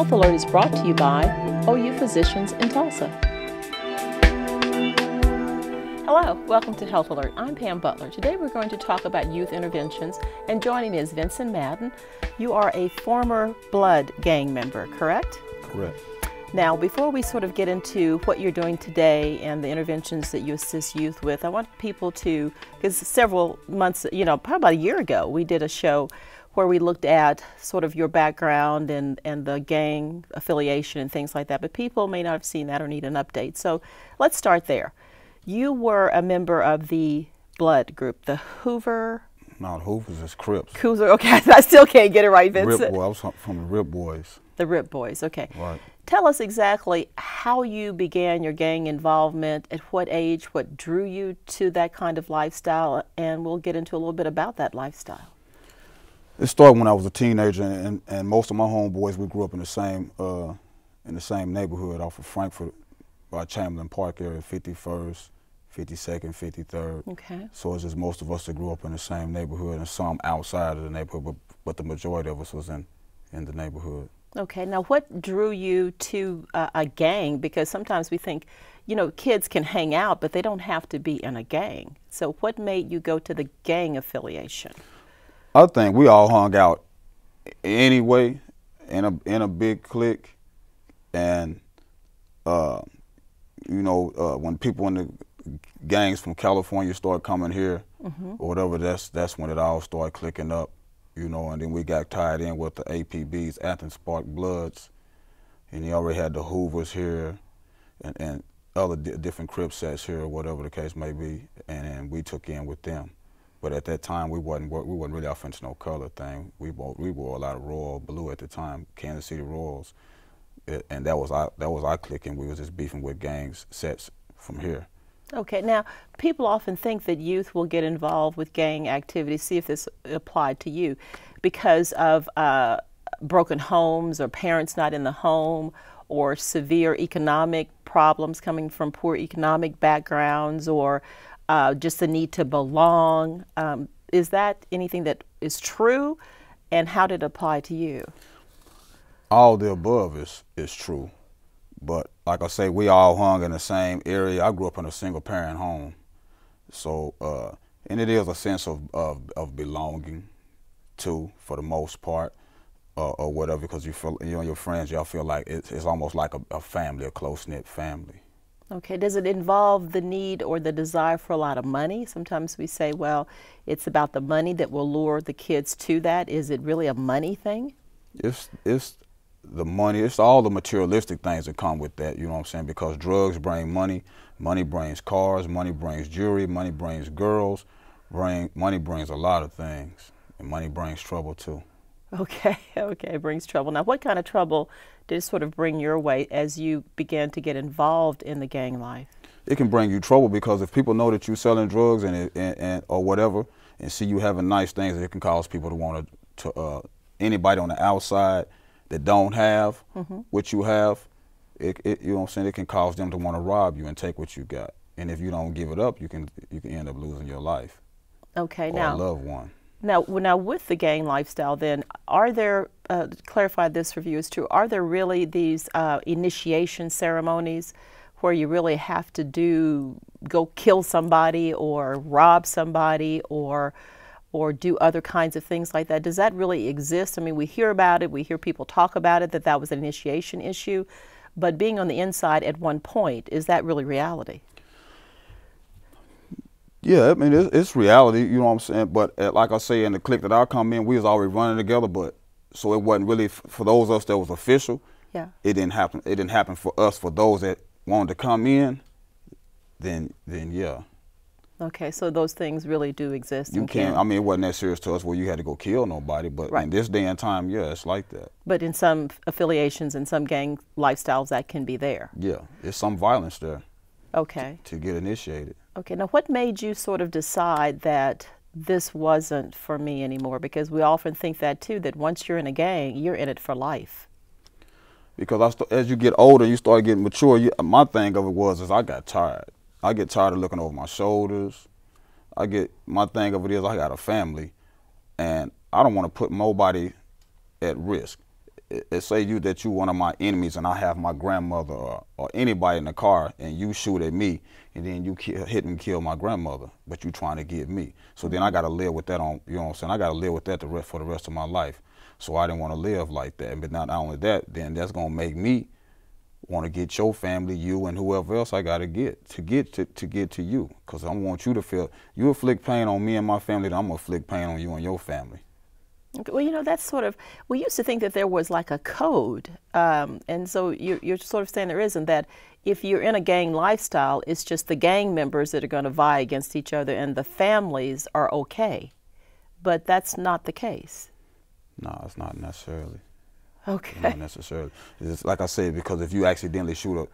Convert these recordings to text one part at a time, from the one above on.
Health Alert is brought to you by OU Physicians in Tulsa. Hello, welcome to Health Alert. I'm Pam Butler. Today we're going to talk about youth interventions, and joining me is Vyncent Madden. You are a former Blood gang member, correct? Correct. Now, before we sort of get into what you're doing today and the interventions that you assist youth with, I want people to, because several months, probably about a year ago, we did a show where we looked at sort of your background and the gang affiliation and things like that, but people may not have seen that or need an update. So let's start there. You were a member of the Blood group, the Hoover. No, the Hoovers is Crips. Hoover, okay, I still can't get it right, Vincent. Rip Boy, I was from the Rip Boys. The Rip Boys, okay. Right. Tell us exactly how you began your gang involvement, at what age, what drew you to that kind of lifestyle, and we'll get into a little bit about that lifestyle. It started when I was a teenager, and most of my homeboys, we grew up in the same neighborhood off of Frankfurt by Chamberlain Park area, 51st, 52nd, 53rd. Okay. So it's just most of us that grew up in the same neighborhood, and some outside of the neighborhood, but the majority of us was in the neighborhood. Okay, now what drew you to a gang? Because sometimes we think, kids can hang out, but they don't have to be in a gang. So what made you go to the gang affiliation? I think we all hung out anyway in a big clique, and when people in the gangs from California start coming here, or whatever, that's when it all started clicking up. And then we got tied in with the APBs, Athens Spark Bloods, and you already had the Hoovers here, and other different Crip sets here, or whatever the case may be, and we took in with them. But at that time, we wasn't really offense no color thing. We wore a lot of royal blue at the time, Kansas City Royals, and that was our clique, and we was just beefing with gangs sets from here. Okay, now people often think that youth will get involved with gang activities, see if this applied to you, because of broken homes or parents not in the home or severe economic problems coming from poor economic backgrounds, or just the need to belong. Is that anything that is true, and how did it apply to you? All the above is true. But like I say, we all hung in the same area. I grew up in a single parent home. So, and it is a sense of belonging too, for the most part, or whatever, because you feel, your friends, y'all feel like it's almost like a family, a close-knit family. Okay, does it involve the need or the desire for a lot of money? Sometimes we say, well, it's about the money that will lure the kids to that. Is it really a money thing? It's the money, it's all the materialistic things that come with that, you know what I'm saying? Because drugs bring money, money brings cars, money brings jewelry, money brings girls, money brings a lot of things, and money brings trouble too. Okay, it brings trouble. Now, what kind of trouble did it sort of bring your way as you began to get involved in the gang life? It can bring you trouble because if people know that you're selling drugs and or whatever, and see you having nice things, it can cause people to want to anybody on the outside that don't have what you have, you know what I'm saying, it can cause them to want to rob you and take what you got. And if you don't give it up, you can end up losing your life. Okay, or now a loved one. Now with the gang lifestyle, then, are there, clarify this review is true, are there really these initiation ceremonies where you really have to go kill somebody or rob somebody or do other kinds of things like that? Does that really exist? I mean, we hear about it, we hear people talk about it, that was an initiation issue, but being on the inside at one point, is that really reality? Yeah, I mean, it's reality, you know what I'm saying? But like I say, in the clique that I come in, we was already running together, but so it wasn't really, for those of us that was official, yeah. It didn't happen. It didn't happen for us. For those that wanted to come in, then yeah. Okay, so those things really do exist. You can't, I mean, it wasn't that serious to us where you had to go kill nobody, but in this day and time, yeah, it's like that. But in some affiliations and some gang lifestyles, that can be there. Yeah, there's some violence there. Okay. To get initiated. Okay, now what made you sort of decide that this wasn't for me anymore? Because we often think that too, that once you're in a gang, you're in it for life. Because as you get older, you start getting mature. My thing of it is I got tired. I get tired of looking over my shoulders. My thing of it is I got a family, and I don't want to put nobody at risk. say you that you one of my enemies and I have my grandmother or anybody in the car and you shoot at me and then you hit and kill my grandmother, but you trying to get me. So then I got to live with that on, you know what I'm saying? I got to live with that for the rest of my life. So I didn't want to live like that. But not only that, then that's going to make me want to get your family, you, and whoever else I got to get to you. Because I want you to feel, you inflict pain on me and my family, then I'm going to inflict pain on you and your family. Well, you know, that's sort of, we used to think that there was like a code, and so you're sort of saying there isn't, that if you're in a gang lifestyle, it's just the gang members that are going to vie against each other and the families are okay. But that's not the case. No, it's not necessarily. Okay. Not necessarily. It's like I said, because if you accidentally shoot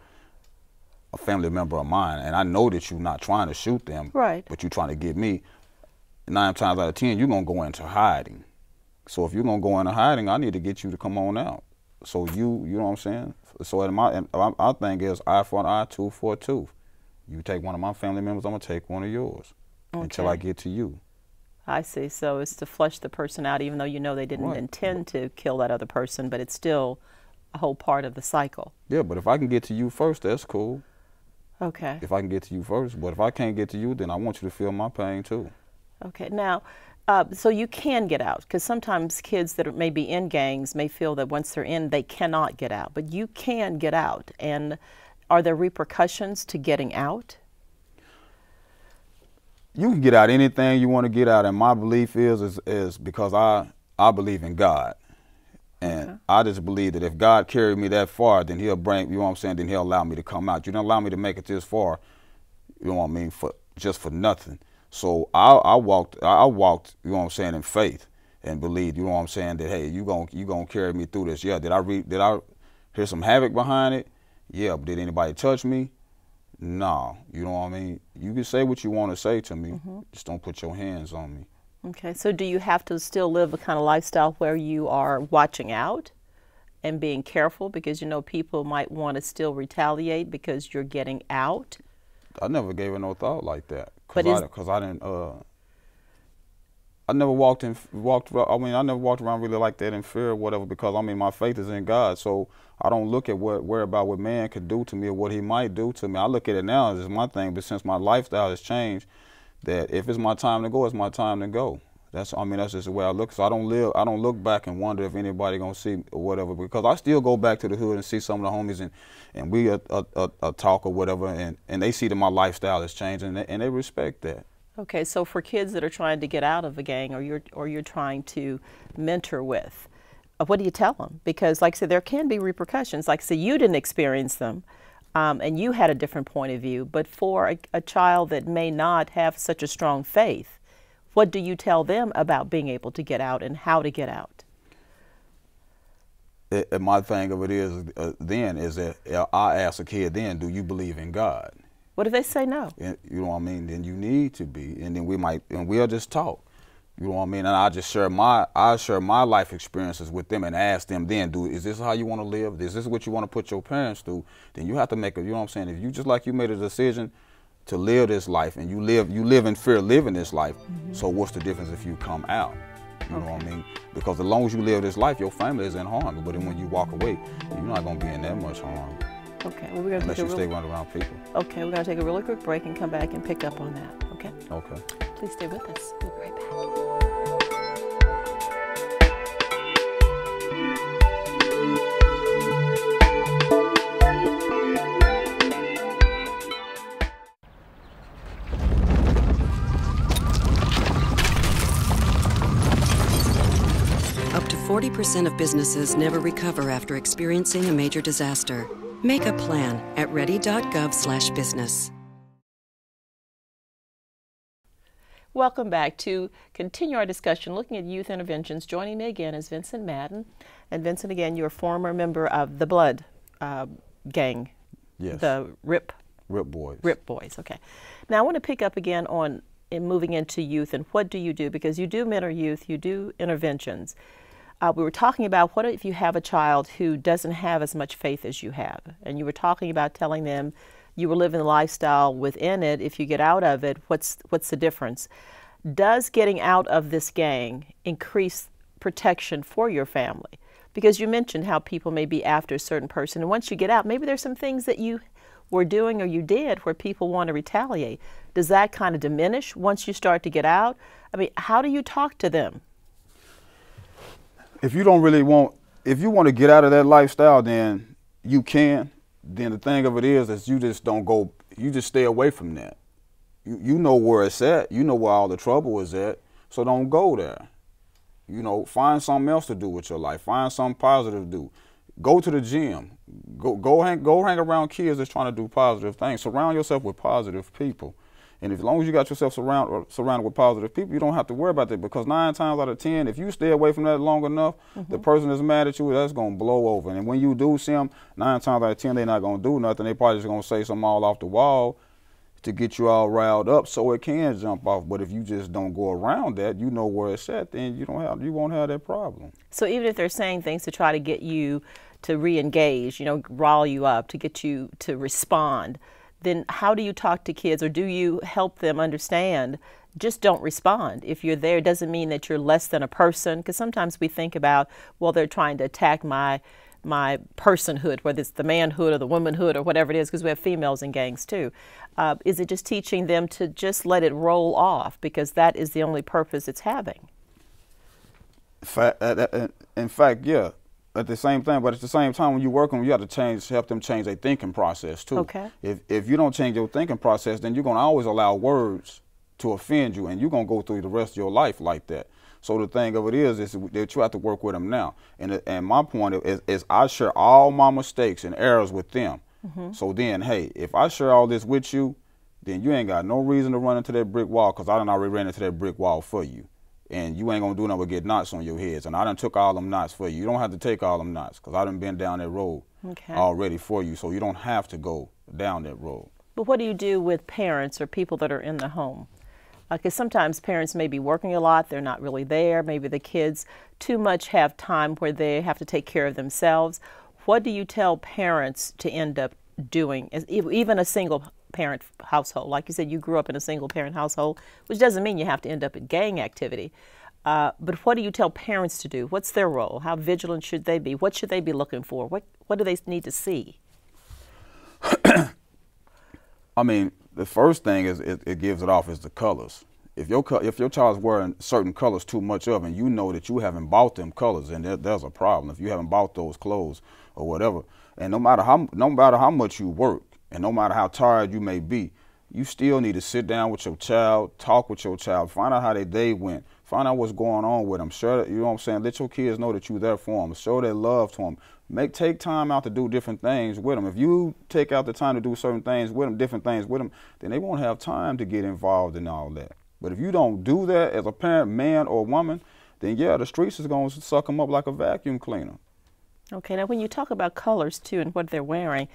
a family member of mine, and I know that you're not trying to shoot them, right, but you're trying to get me, 9 times out of 10, you're going to go into hiding. So if you're going to go into hiding, I need to get you to come on out. So you know what I'm saying? So our thing is eye for an eye, tooth for a tooth. You take one of my family members, I'm going to take one of yours until I get to you. I see. So it's to flush the person out, even though you know they didn't intend to kill that other person, but it's still a whole part of the cycle. Yeah, but if I can get to you first, that's cool. Okay. If I can get to you first, but if I can't get to you, then I want you to feel my pain too. Okay. Now, so you can get out, because sometimes kids that may be in gangs may feel that once they're in, they cannot get out. But you can get out. And are there repercussions to getting out? You can get out anything you want to get out, and my belief is because I believe in God. And I just believe that if God carried me that far, then he'll bring, you know what I'm saying, then he'll allow me to come out. You don't allow me to make it this far, you know what I mean, just for nothing. So I walked, you know what I'm saying, in faith and believed, you know what I'm saying, that, hey, you gonna carry me through this. Yeah, did I hear some havoc behind it? Yeah, but did anybody touch me? No, you know what I mean? You can say what you want to say to me, just don't put your hands on me. Okay, so do you have to still live a kind of lifestyle where you are watching out and being careful, because you know people might want to still retaliate because you're getting out? I never gave it no thought like that. Because I never walked around really like that in fear or whatever, because I mean my faith is in God. So I don't look at worry about what man could do to me or what he might do to me. I look at it now as my thing, but since my lifestyle has changed, that if it's my time to go, it's my time to go. That's just the way I look. So I don't look back and wonder if anybody gonna see or whatever, because I still go back to the hood and see some of the homies and we talk or whatever, and they see that my lifestyle is changing and they respect that. Okay, so for kids that are trying to get out of a gang, or you're trying to mentor with, what do you tell them? Because like I said, there can be repercussions. Like I said, you didn't experience them, and you had a different point of view, but for a child that may not have such a strong faith, what do you tell them about being able to get out and how to get out? My thing of it is that I ask a kid then, do you believe in God? What if they say no? You know what I mean? Then you need to be, and then we'll just talk. You know what I mean? And I share my life experiences with them and ask them then, is this how you want to live? Is this what you want to put your parents through? Then you have to make you know what I'm saying? If you you made a decision to live this life and you live in fear of living this life, so what's the difference if you come out? You know what I mean? Because as long as you live this life, your family is in harm. But then when you walk away, you're not going to be in that much harm. Okay, well, we're going to unless you stay running around people. Okay, we're going to take a really quick break and come back and pick up on that, okay? Okay. Please stay with us. We'll be right back. Up to 40% of businesses never recover after experiencing a major disaster. Make a plan at ready.gov/business. Welcome back. To continue our discussion looking at youth interventions, joining me again is Vyncent Madden. And Vyncent, again, you're a former member of the Blood gang. Yes. The Rip Boys. Rip Boys, okay. Now I want to pick up again on moving into youth and what do you do? Because you do mentor youth, you do interventions. We were talking about what if you have a child who doesn't have as much faith as you have, and you were talking about telling them you were living the lifestyle within it. If you get out of it, what's the difference? Does getting out of this gang increase protection for your family? Because you mentioned how people may be after a certain person, and once you get out, maybe there's some things that you were doing or you did where people want to retaliate. Does that kind of diminish once you start to get out? I mean, how do you talk to them? If you don't really want, if you want to get out of that lifestyle, then you can. Then the thing of it is you just don't go, you just stay away from that. You know where it's at. You know where all the trouble is at. So don't go there. You know, find something else to do with your life. Find something positive to do. Go to the gym. Go hang around kids that's trying to do positive things. Surround yourself with positive people. And as long as you got yourself surrounded with positive people, you don't have to worry about that, because 9 times out of 10, if you stay away from that long enough, the person that's mad at you, that's going to blow over. And when you do see them, 9 times out of 10, they're not going to do nothing. They probably just going to say something all off the wall to get you all riled up so it can jump off. But if you just don't go around that, you know where it's at, then you won't have that problem. So even if they're saying things to try to get you to re-engage, you know, rile you up, to get you to respond, then how do you talk to kids, or do you help them understand just don't respond? If you're there, it doesn't mean that you're less than a person, because sometimes we think about, well, they're trying to attack my personhood, whether it's the manhood or the womanhood or whatever it is, because we have females in gangs too. Is it just teaching them to just let it roll off, because that is the only purpose it's having? In fact, yeah. At the same thing, but at the same time, when you work on them, you have to help them change their thinking process too. Okay. If you don't change your thinking process, then you're gonna always allow words to offend you, and you're gonna go through the rest of your life like that. So the thing of it is that you have to work with them now. And my point is I share all my mistakes and errors with them. So then, hey, if I share all this with you, then you ain't got no reason to run into that brick wall, because I done already ran into that brick wall for you. And you ain't gonna do nothing but get knots on your heads. And I done took all them knots for you. You don't have to take all them knots, because I done been down that road already for you. So you don't have to go down that road. But what do you do with parents or people that are in the home? Because sometimes parents may be working a lot, they're not really there. Maybe the kids too much have time where they have to take care of themselves. What do you tell parents to end up doing, even a single parent household? Like you said, you grew up in a single parent household, which doesn't mean you have to end up in gang activity. But what do you tell parents to do? What's their role? How vigilant should they be? What should they be looking for? What do they need to see? I mean, the first thing is it gives it off is the colors. If your child's wearing certain colors too much of, and you know that you haven't bought them colors, and there's a problem. If you haven't bought those clothes or whatever, and no matter how much you work, and no matter how tired you may be, you still need to sit down with your child, talk with your child, find out how their day went, find out what's going on with them. Sure, you know what I'm saying? Let your kids know that you're there for them. Show their love to them. Take time out to do different things with them. If you take out the time to do certain things with them, different things with them, then they won't have time to get involved in all that. But if you don't do that as a parent, man or woman, then yeah, the streets is going to suck them up like a vacuum cleaner. Okay, now when you talk about colors too and what they're wearing,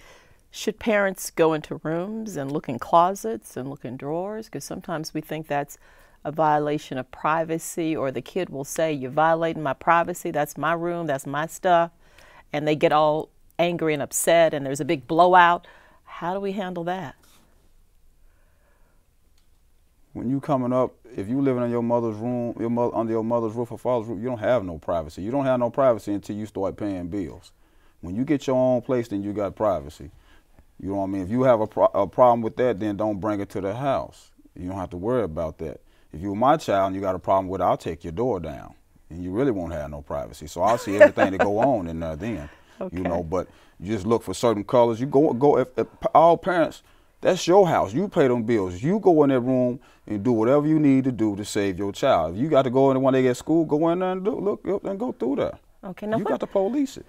should parents go into rooms and look in closets and look in drawers? Because sometimes we think that's a violation of privacy, or the kid will say, you're violating my privacy, that's my room, that's my stuff, and they get all angry and upset and there's a big blowout. How do we handle that? When you coming up, if you living in your mother's room, under your mother's roof or father's roof, you don't have no privacy. You don't have no privacy until you start paying bills. When you get your own place, then you got privacy. You know what I mean? If you have a problem with that, then don't bring it to the house. You don't have to worry about that. If you were my child and you got a problem with it, I'll take your door down, and you really won't have no privacy. So I'll see everything that go on in there then. Okay. You know, but you just look for certain colors. You go if all parents, that's your house. You pay them bills. You go in that room and do whatever you need to do to save your child. If you got to go in when they get school, go in there and look and go through there. Okay. Now you got to police it.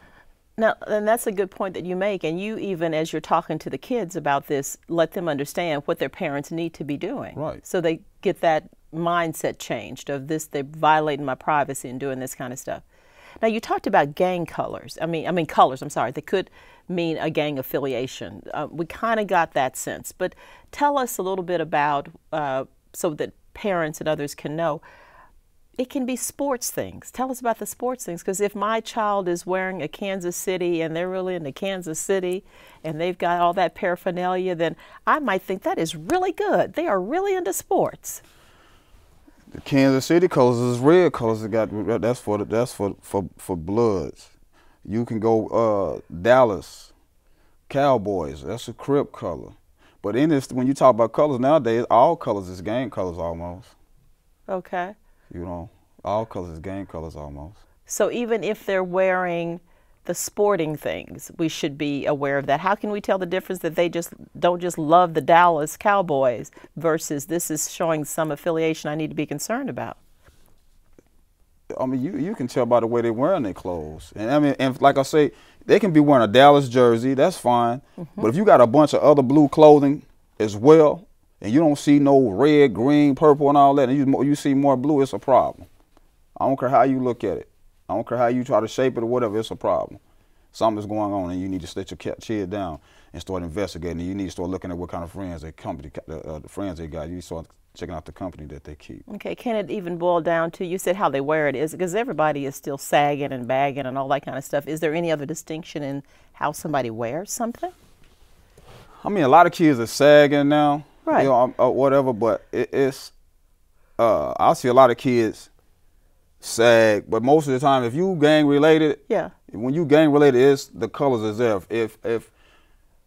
Now, and that's a good point that you make, and you even, as you're talking to the kids about this, let them understand what their parents need to be doing. Right. So they get that mindset changed of this, they're violating my privacy and doing this kind of stuff. Now, you talked about gang colors. I mean colors, I'm sorry. They could mean a gang affiliation. We kind of got that sense. But tell us a little bit about, so that parents and others can know, it can be sports things. Tell us about the sports things, because if my child is wearing a Kansas City and they're really into Kansas City and they've got all that paraphernalia, then I might think that is really good. They are really into sports. The Kansas City colors is red colors. That's for Bloods. You can go Dallas Cowboys. That's a Crip color. But in this, when you talk about colors nowadays, all colors is game colors almost. Okay. You know, all colors is game colors almost. So even if they're wearing the sporting things, we should be aware of that. How can we tell the difference that they just don't just love the Dallas Cowboys versus this is showing some affiliation I need to be concerned about? I mean, you can tell by the way they're wearing their clothes. And I mean, and like I say, they can be wearing a Dallas jersey, that's fine. But if you got a bunch of other blue clothing as well, and you don't see no red, green, purple, and all that, and you see more blue, it's a problem. I don't care how you look at it. I don't care how you try to shape it or whatever, it's a problem. Something's going on, and you need to let your kid down and start investigating. You need to start looking at what kind of friends the friends they got. You start checking out the company that they keep. Okay, can it even boil down to, you said how they wear it is, because everybody is still sagging and bagging and all that kind of stuff. Is there any other distinction in how somebody wears something? I mean, a lot of kids are sagging now, right? You know, whatever. But I see a lot of kids sag, but most of the time, if you gang related, yeah. When you gang related, it's the colors is there. If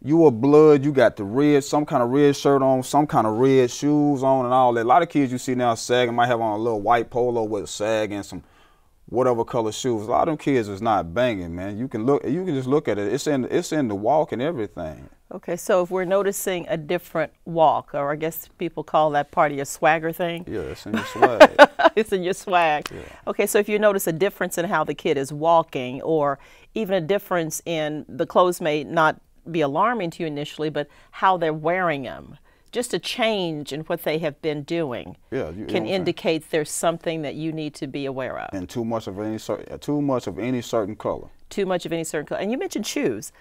you a blood, you got the red, some kind of red shirt on, some kind of red shoes on, and all that. A lot of kids you see now sagging might have on a little white polo with a sag and some whatever color shoes. A lot of them kids is not banging, man. You can just look at it. It's in the walk and everything. Okay, so if we're noticing a different walk, or I guess people call that part of your swagger thing. Yeah, it's in your swag. It's in your swag. Yeah. Okay, so if you notice a difference in how the kid is walking, or even a difference in the clothes may not be alarming to you initially, but how they're wearing them, just a change in what they have been doing, can indicate there's something that you need to be aware of. And too much of any certain color. Too much of any certain color. And you mentioned shoes.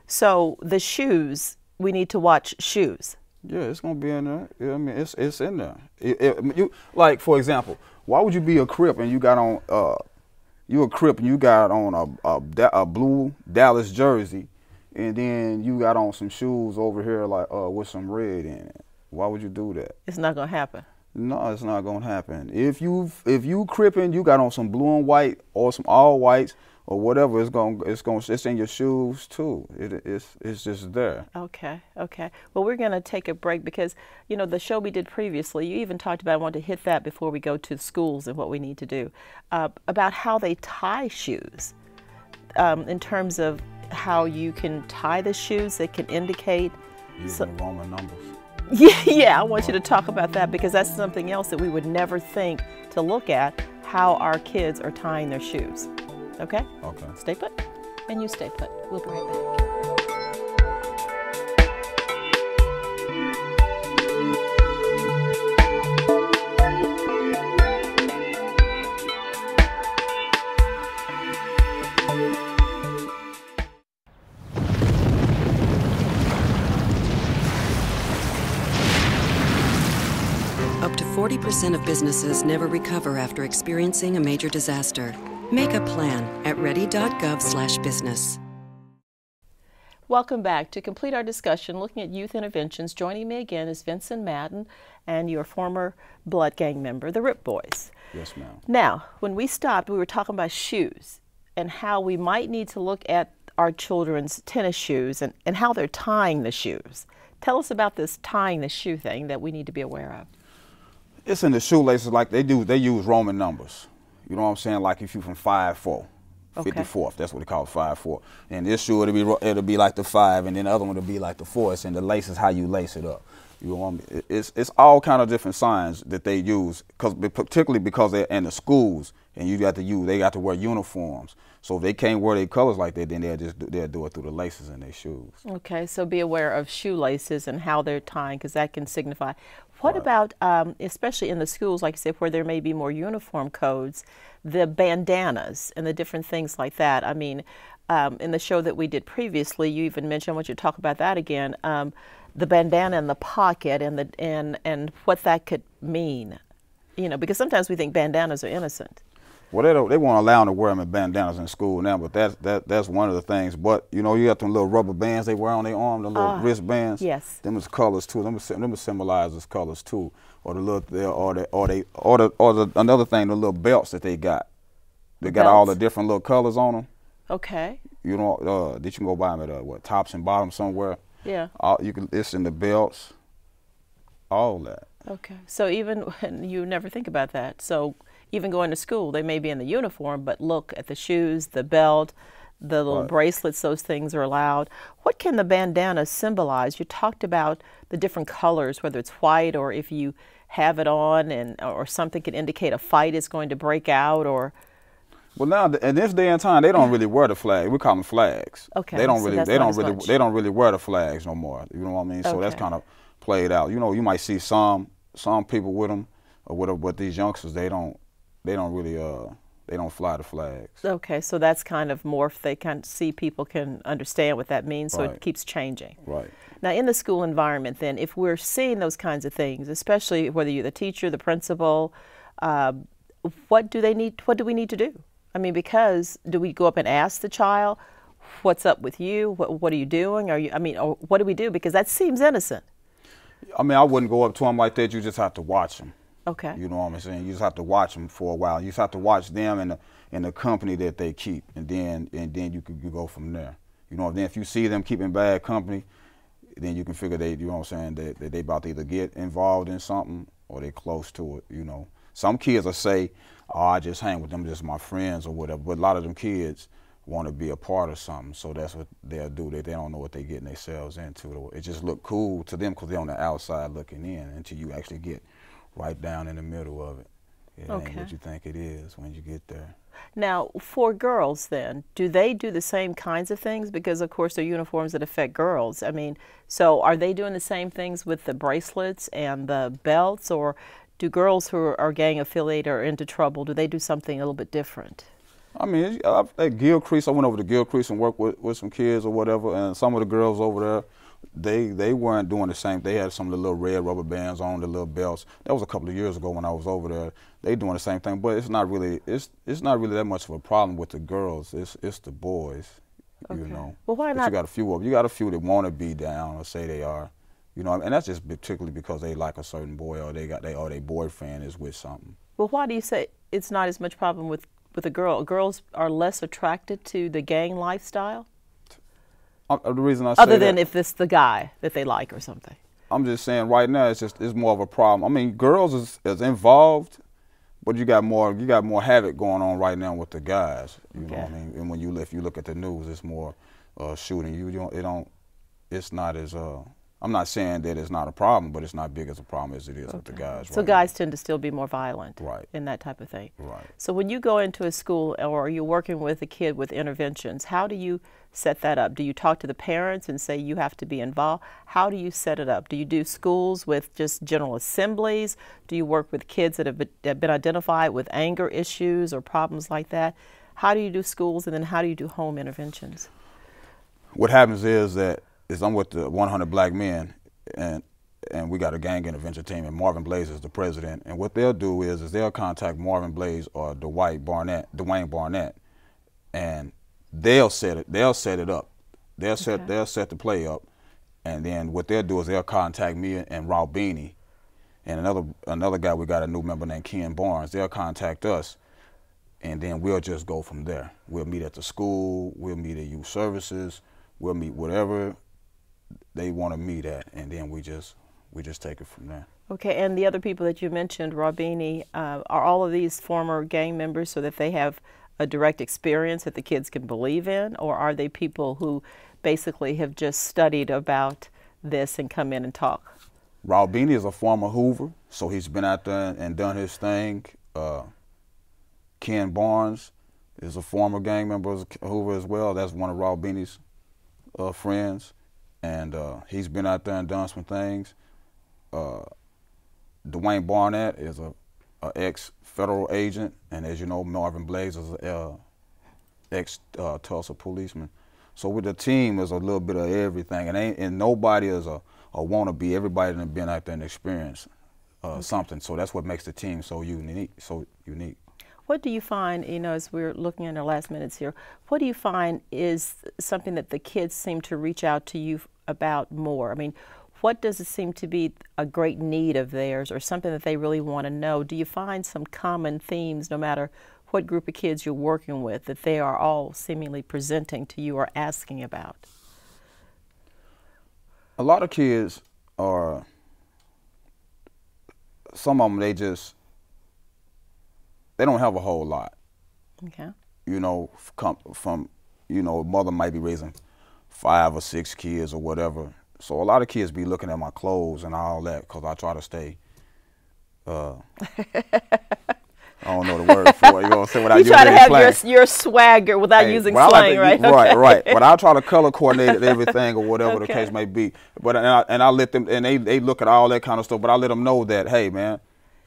So the shoes, we need to watch shoes. Yeah, it's gonna be in there. Yeah, I mean, it's in there. You like, for example, why would you be a Crip and you got on a blue Dallas jersey, and then you got on some shoes over here like with some red in it? Why would you do that? It's not gonna happen. No, it's not gonna happen. If you Crippin', you got on some blue and white or some all whites or whatever, it's in your shoes too. It's just there. Okay, okay. Well, we're gonna take a break because, you know, the show we did previously, you even talked about, I want to hit that before we go to schools and what we need to do, about how they tie shoes, in terms of how you can tie the shoes that can indicate using Roman numbers. Yeah, I want you to talk about that because that's something else that we would never think to look at, how our kids are tying their shoes. Okay? Okay. Stay put. And you stay put. We'll be right back. Up to 40% of businesses never recover after experiencing a major disaster. Make a plan at ready.gov/business. Welcome back. To complete our discussion looking at youth interventions, joining me again is Vyncent Madden and your former Blood Gang member, the Rip Boys. Yes, ma'am. Now, when we stopped, we were talking about shoes and how we might need to look at our children's tennis shoes and how they're tying the shoes. Tell us about this tying the shoe thing that we need to be aware of. It's in the shoelaces like they use Roman numbers. You know what I'm saying? Like if you from 5'4", 54th, that's what they call it, 5'4". And this shoe it'll be like the 5, and then the other one will be like the 4. It's in the lace is how you lace it up. You know what I mean? It's all kind of different signs that they use, particularly because they're in the schools, and they got to wear uniforms. So if they can't wear their colors like that, then they'll do it through the laces in their shoes. Okay, so be aware of shoelaces and how they're tying, because that can signify. What about, especially in the schools, like you said, where there may be more uniform codes, the bandanas and the different things like that? I mean, in the show that we did previously, you even mentioned, I want you to talk about that again, the bandana in the pocket and what that could mean. You know, because sometimes we think bandanas are innocent. Well, they won't allow them to wear them in bandanas in school now, but that's one of the things. But you know, you got them little rubber bands they wear on their arm, the little wristbands. Yes. Them is colors too. Them symbolize as colors too. Or another thing, the little belts that they got. They got all the different little colors on them. Okay. you know, that you can go buy them at what, Tops and Bottoms somewhere. Yeah. It's in the belts, all that. Okay. So even you never think about that. So even going to school, they may be in the uniform, but look at the shoes, the belt, the little bracelets, those things are allowed. What can the bandana symbolize? You talked about the different colors, whether it's white or if you have it on or something can indicate a fight is going to break out or... Well, now in this day and time, they don't really wear the flag. We call them flags. Okay. They don't so really, they don't really wear the flags no more. You know what I mean? So that's kind of played out. You know, you might see some people with them or whatever, but these youngsters, they don't really they don't fly the flags. Okay, so that's kind of morphed. They can see, people can understand what that means, so Right. it keeps changing. Right. Now, in the school environment, then, if we're seeing those kinds of things, especially whether you're the teacher, the principal, what do we need to do? I mean, because do we go up and ask the child, "What's up with you? What are you doing? Or what do we do?" Because that seems innocent. I mean, I wouldn't go up to them like that. You just have to watch them. Okay. You know what I'm saying? You just have to watch them for a while. You just have to watch them and the company that they keep, and then you go from there. You know, then if you see them keeping bad company, then you can figure you know what I'm saying, that they about to either get involved in something or they close to it. You know, some kids will say, "Oh, I just hang with them, just my friends or whatever," but a lot of them kids want to be a part of something, so that's what they'll do. They don't know what they're getting themselves into. It just look cool to them because they're on the outside looking in until you actually get right down in the middle of it. It ain't what you think it is when you get there. Now, for girls then, do they do the same kinds of things? Because, of course, they're uniforms that affect girls. I mean, so are they doing the same things with the bracelets and the belts, or do girls who are gang affiliated or into trouble, do they do something a little bit different? I mean, at Gilcrease, I went over to Gilcrease and worked with some kids or whatever, and some of the girls over there, they weren't doing the same. They had some of the little red rubber bands on, the little belts. That was a couple of years ago when I was over there. They doing the same thing, but it's not really that much of a problem with the girls. It's the boys, you know. Well, why not? You got a few of them. You got a few that want to be down or say they are, you know, and that's just particularly because they like a certain boy or their boyfriend is with something. Well, why do you say it's not as much problem with a girl? Girls are less attracted to the gang lifestyle? The reason I say other than if it's the guy that they like or something. I'm just saying right now it's more of a problem. I mean, girls is involved, but you got more havoc going on right now with the guys. You know what I mean? And if you look at the news, it's more shooting. It's not as I'm not saying that it's not a problem, but it's not big as a problem as it is with the guys. So guys tend to still be more violent in that type of thing. Right. So when you go into a school or you're working with a kid with interventions, how do you set that up? Do you talk to the parents and say you have to be involved? How do you set it up? Do you do schools with just general assemblies? Do you work with kids that have been identified with anger issues or problems like that? How do you do schools, and then how do you do home interventions? What happens is I'm with the 100 Black Men, and we got a gang intervention team, and Marvin Blaze is the president. And what they'll do is they'll contact Marvin Blaze or Dwayne Barnett, and they'll set it up. They'll set the play up, and then what they'll do is they'll contact me and Raul Beanie, and another guy. We got a new member named Ken Barnes. They'll contact us, and then we'll just go from there. We'll meet at the school. We'll meet at youth services. We'll meet whatever they want to meet at, and then we just take it from there. Okay, and the other people that you mentioned, Rabini, are all of these former gang members so that they have a direct experience that the kids can believe in, or are they people who basically have just studied about this and come in and talk? Raul Beanie is a former Hoover, so he's been out there and done his thing. Ken Barnes is a former gang member of Hoover as well. That's one of Raul Beanie's friends, and he's been out there and done some things. Dwayne Barnett is a ex-federal agent, and as you know, Marvin Blaze is an ex-Tulsa policeman. So with the team, there's a little bit of everything, and nobody is a wannabe. Everybody has been out there and experienced something. So that's what makes the team so unique. What do you find, you know, as we're looking in our last minutes here, what do you find is something that the kids seem to reach out to you about more? I mean, what does it seem to be a great need of theirs or something that they really want to know? Do you find some common themes no matter what group of kids you're working with that they are all seemingly presenting to you or asking about? A lot of kids are, some of them, they don't have a whole lot. Okay. You know, come from, you know, mother might be raising 5 or 6 kids or whatever. So a lot of kids be looking at my clothes and all that because I try to stay, I don't know the word for it, you know what I'm saying? You try to have your swagger without using slang, right? Right, right. But I try to color coordinate everything or whatever the case may be. But and I let them, and they look at all that kind of stuff, but I let them know that, hey, man,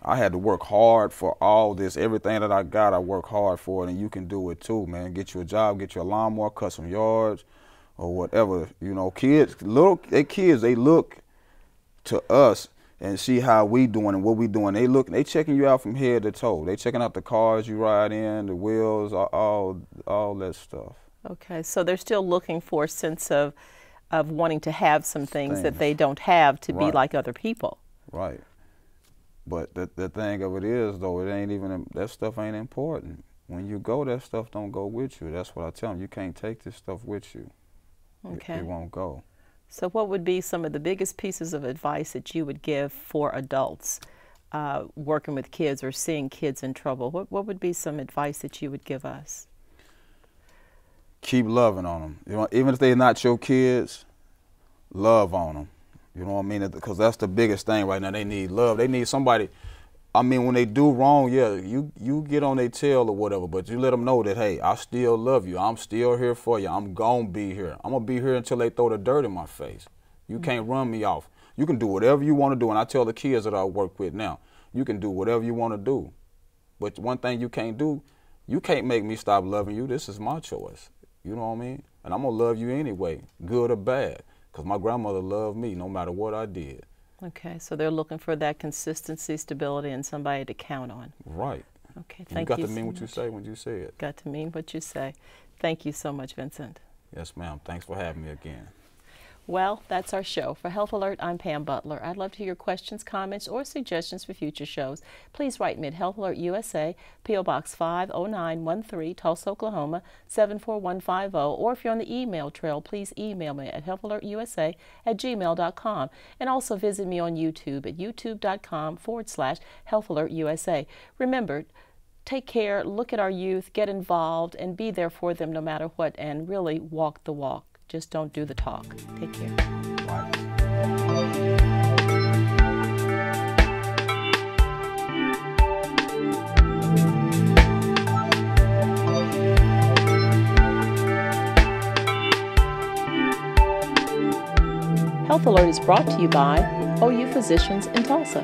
I had to work hard for all this. Everything that I got, I work hard for it, and you can do it too, man. Get you a job, get you a lawnmower, cut some yards, or whatever. You know, kids, they look to us and see how we doing and what we doing. They checking you out from head to toe. They checking out the cars you ride in, the wheels, all that stuff. Okay, so they're still looking for a sense of wanting to have some things that they don't have to be like other people. Right. But the thing of it is, though, it ain't even, that stuff ain't important. When you go, that stuff don't go with you. That's what I tell them. You can't take this stuff with you. Okay. It won't go. So what would be some of the biggest pieces of advice that you would give for adults working with kids or seeing kids in trouble? What would be some advice that you would give us? Keep loving on them. You know, even if they're not your kids, love on them. You know what I mean? Because that's the biggest thing right now. They need love. They need somebody. I mean, when they do wrong, yeah, you get on their tail or whatever, but you let them know that, hey, I still love you. I'm still here for you. I'm going to be here. I'm going to be here until they throw the dirt in my face. You can't run me off. You can do whatever you want to do. And I tell the kids that I work with now, you can do whatever you want to do. But one thing you can't do, you can't make me stop loving you. This is my choice. You know what I mean? And I'm going to love you anyway, good or bad, because my grandmother loved me no matter what I did. Okay, so they're looking for that consistency, stability, and somebody to count on. Right. Okay, thank you. You got to mean what you say when you say it. Got to mean what you say. Thank you so much, Vyncent. Yes, ma'am. Thanks for having me again. Well, that's our show. For Health Alert, I'm Pam Butler. I'd love to hear your questions, comments, or suggestions for future shows. Please write me at Health Alert USA, P.O. Box 50913, Tulsa, Oklahoma, 74150. Or if you're on the email trail, please email me at healthalertusa@gmail.com. And also visit me on YouTube at youtube.com/Health Alert USA. Remember, take care, look at our youth, get involved, and be there for them no matter what, and really walk the walk. Just don't do the talk. Take care. Health Alert is brought to you by OU Physicians in Tulsa.